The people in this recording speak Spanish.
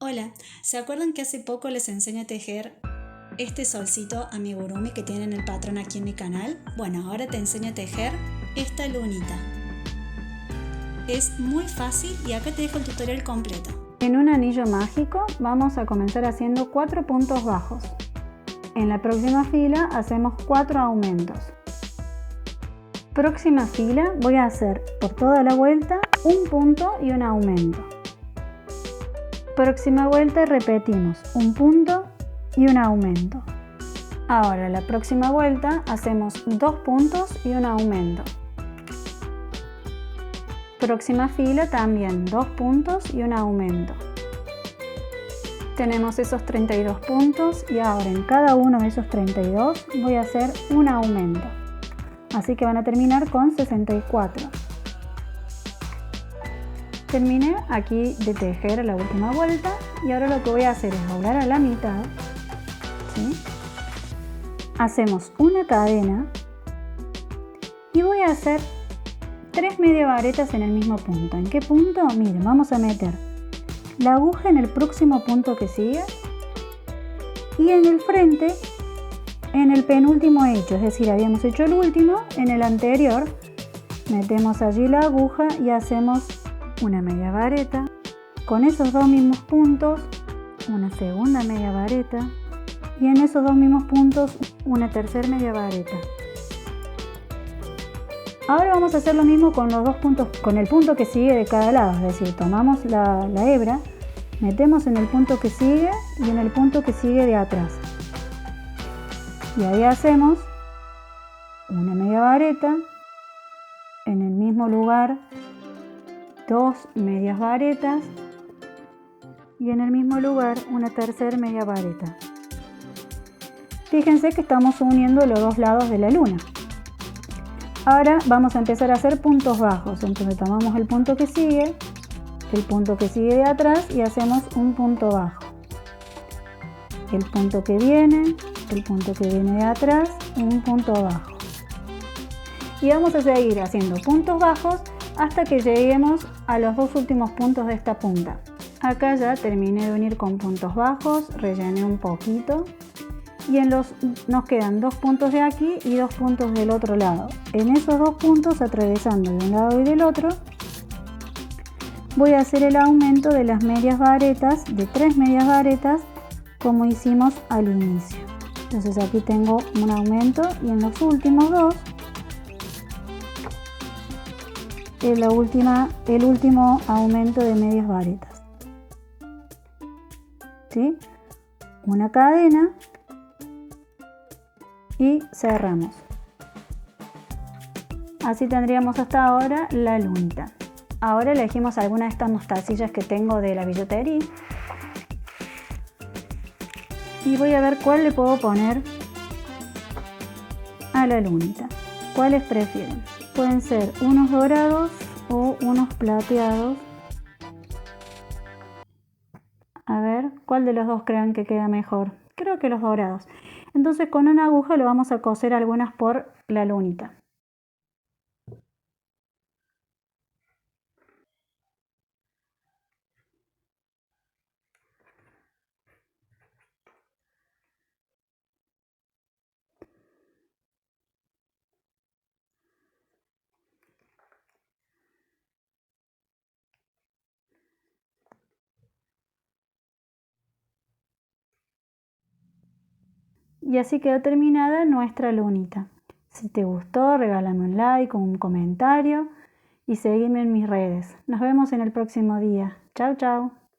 Hola, ¿se acuerdan que hace poco les enseñé a tejer este solcito amigurumi que tienen el patrón aquí en mi canal? Bueno, ahora te enseño a tejer esta lunita. Es muy fácil y acá te dejo el tutorial completo. En un anillo mágico vamos a comenzar haciendo 4 puntos bajos. En la próxima fila hacemos 4 aumentos. Próxima fila voy a hacer por toda la vuelta un punto y un aumento. Próxima vuelta repetimos un punto y un aumento. Ahora la próxima vuelta hacemos 2 puntos y un aumento. Próxima fila también 2 puntos y un aumento. Tenemos esos 32 puntos y ahora en cada uno de esos 32 voy a hacer un aumento. Así que van a terminar con 64. Terminé aquí de tejer la última vuelta y ahora lo que voy a hacer es doblar a la mitad, ¿sí? Hacemos una cadena y voy a hacer 3 media varetas en el mismo punto. ¿En qué punto? Miren, vamos a meter la aguja en el próximo punto que sigue y en el frente en el penúltimo hecho, es decir, habíamos hecho el último, en el anterior metemos allí la aguja y hacemos una media vareta, con esos dos mismos puntos una segunda media vareta y en esos dos mismos puntos una tercera media vareta. Ahora vamos a hacer lo mismo con los dos puntos, con el punto que sigue de cada lado, es decir, tomamos la hebra, metemos en el punto que sigue y en el punto que sigue de atrás. Y ahí hacemos una media vareta, en el mismo lugar 2 medias varetas y en el mismo lugar una tercera media vareta. Fíjense que estamos uniendo los dos lados de la luna. Ahora vamos a empezar a hacer puntos bajos, entonces tomamos el punto que sigue de atrás y hacemos un punto bajo. El punto que viene de atrás, un punto bajo. Y vamos a seguir haciendo puntos bajos hasta que lleguemos a los dos últimos puntos de esta punta. Acá ya terminé de unir con puntos bajos, rellené un poquito y nos quedan 2 puntos de aquí y 2 puntos del otro lado. En esos 2 puntos, atravesando de un lado y del otro, voy a hacer el aumento de las medias varetas, de 3 medias varetas, como hicimos al inicio. Entonces aquí tengo un aumento y en los últimos dos el último aumento de medias varetas, ¿sí? Una cadena y cerramos. Así tendríamos hasta ahora la lunita. Ahora elegimos alguna de estas mostacillas que tengo de la billutería y voy a ver cuál le puedo poner a la lunita. ¿Cuáles prefieren? Pueden ser unos dorados o unos plateados. A ver, ¿cuál de los dos creen que queda mejor? Creo que los dorados. Entonces con una aguja lo vamos a coser algunas por la lunita. Y así quedó terminada nuestra lunita. Si te gustó, regálame un like o un comentario y seguime en mis redes. Nos vemos en el próximo día. Chao, chao.